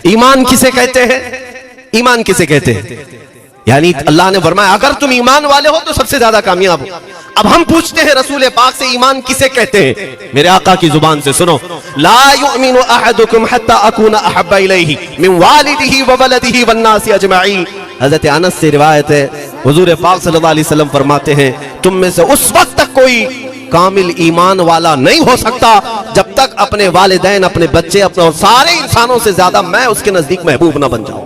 ایمان کسے کہتے ہیں؟ ایمان کسے کہتے ہیں؟ یعنی اللہ نے فرمایا اگر تم ایمان والے ہو تو سب سے زیادہ کامیاب ہو۔ اب ہم پوچھتے ہیں رسول پاک سے ایمان کسے کہتے ہیں؟ میرے آقا کی زبان سے سنو، لا یؤمن احدکم حتی اکون احب الیہ من والدہ وولدہ والناس اجمعین۔ حضرت انس سے روایت ہے، حضور پاک صلی اللہ علیہ وسلم فرماتے ہیں تم میں سے اس وقت تک کوئی کامل ایمان والا نہیں ہو سکتا جب تک اپنے والدین، اپنے بچے، اپنے اور سارے انسانوں سے زیادہ میں اس کے نزدیک محبوب نہ بن جاؤں۔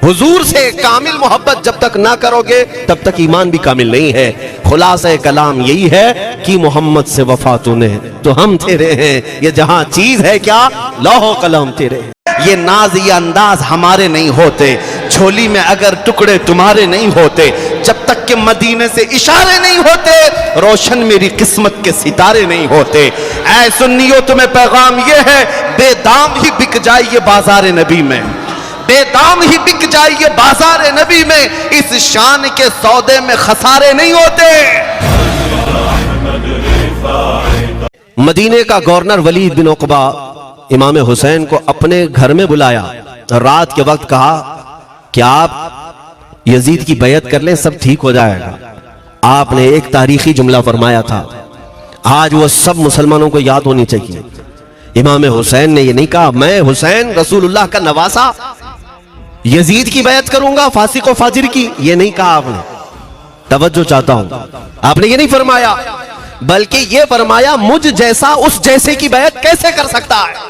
حضور سے کامل محبت جب تک نہ کرو گے تب تک ایمان بھی کامل نہیں ہے۔ خلاصہ کلام یہی ہے کہ محمد سے وفا تو نے تو ہم تیرے ہیں، یہ جہاں چیز ہے کیا لوح و قلم تیرے ہیں۔ یہ ناز یہ انداز ہمارے نہیں ہوتے، جھولی میں اگر ٹکڑے تمہارے نہیں ہوتے، جب تک کہ مدینے سے اشارے نہیں ہوتے روشن میری قسمت کے ستارے نہیں ہوتے۔ اے سنیو تمہیں پیغام یہ ہے، بے دام ہی بک جائے یہ بازار نبی میں، بے دام ہی بک جائے یہ بازار نبی میں، اس شان کے سودے میں خسارے نہیں ہوتے۔ مدینے کا گورنر ولید بن عقبہ امام حسین کو اپنے گھر میں بلایا، رات کے وقت کہا کہ آپ یزید کی بیعت کر لیں سب ٹھیک ہو جائے گا۔ آپ نے ایک تاریخی جملہ فرمایا تھا، آج وہ سب مسلمانوں کو یاد ہونی چاہیے۔ امام حسین نے یہ نہیں کہا میں حسین رسول اللہ کا نواسا یزید کی بیعت کروں گا فاسق و فاجر کی، یہ نہیں کہا آپ نے۔ توجہ چاہتا ہوں، آپ نے یہ نہیں فرمایا بلکہ یہ فرمایا مجھ جیسا اس جیسے کی بیعت کیسے کر سکتا ہے۔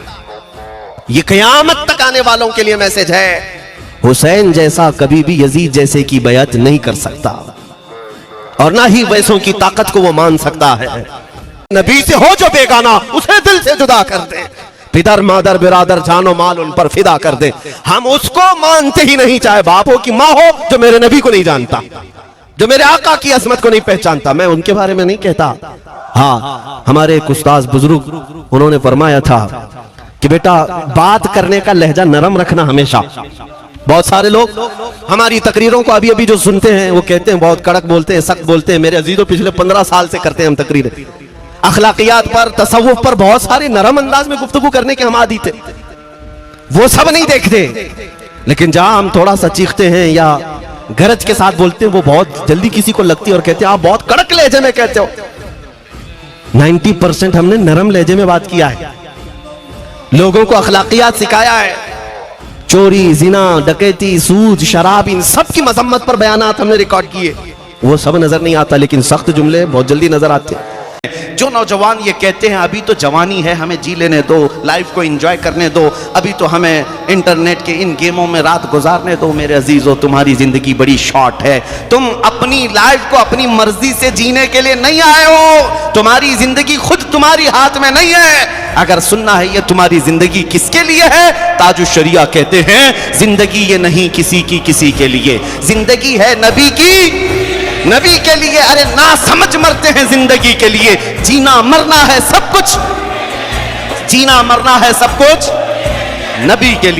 یہ قیامت تک آنے والوں کے لیے میسج ہے، حسین جیسا کبھی بھی یزید جیسے کی بیعت نہیں کر سکتا اور نہ ہی ویسوں کی طاقت کو وہ مان سکتا ہے۔ نبی سے ہو جو بیگانہ اسے دل سے جدا کر دے، پدر مادر برادر جان و مال ان پر فدا کر دے۔ ہم اس کو مانتے ہی نہیں، چاہے باپ ہو کہ ماں ہو، جو میرے نبی کو نہیں جانتا، جو میرے آقا کی عظمت کو نہیں پہچانتا۔ میں ان کے بارے میں نہیں کہتا۔ ہاں ہمارے ایک استاذ بزرگ انہوں نے فرمایا تھا کہ بیٹا بات کرنے کا لہجہ نرم رکھنا ہمیشہ۔ بہت سارے لوگ ہماری تقریروں کو ابھی جو سنتے ہیں وہ کہتے ہیں بہت کڑک بولتے ہیں، سخت بولتے ہیں۔ میرے عزیزوں پچھلے 15 سال سے کرتے ہیں ہم تقریریں، اخلاقیات پر، تصوف پر بہت سارے نرم انداز میں گفتگو کرنے کے ہم عادی تھے، وہ سب نہیں دیکھتے، لیکن جہاں ہم تھوڑا سا چیختے ہیں یا گرج کے ساتھ بولتے ہیں وہ بہت جلدی کسی کو لگتی ہے اور کہتے ہیں آپ بہت کڑک لہجے میں کہتے ہو۔ 90% ہم نے نرم لہجے میں بات کیا ہے، لوگوں کو اخلاقیات سکھایا ہے۔ چوری، زنا، ڈکیتی، سود، شراب، ان سب کی مذمت پر بیانات ہم نے ریکارڈ کیے، وہ سب نظر نہیں آتا لیکن سخت جملے بہت جلدی نظر آتے ہیں۔ جو نوجوان یہ کہتے ہیں ابھی تو جوانی ہے ہمیں جی لینے دو، لائف کو انجوائے کرنے دو، ابھی تو ہمیں انٹرنیٹ کے ان گیموں میں رات گزارنے دو، میرے عزیزو تمہاری زندگی بڑی شارٹ ہے۔ تم اپنی لائف کو اپنی مرضی سے جینے کے لیے نہیں آئے ہو، تمہاری زندگی خود تمہاری ہاتھ میں نہیں ہے۔ اگر سننا ہے یہ تمہاری زندگی کس کے لیے ہے، تاج الشریعہ کہتے ہیں زندگی یہ نہیں کسی کی کسی کے لیے، زندگی ہے نبی کی نبی کے لیے۔ ارے نہ سمجھ مرتے ہیں زندگی کے لیے، جینا مرنا ہے سب کچھ، جینا مرنا ہے سب کچھ نبی کے لیے۔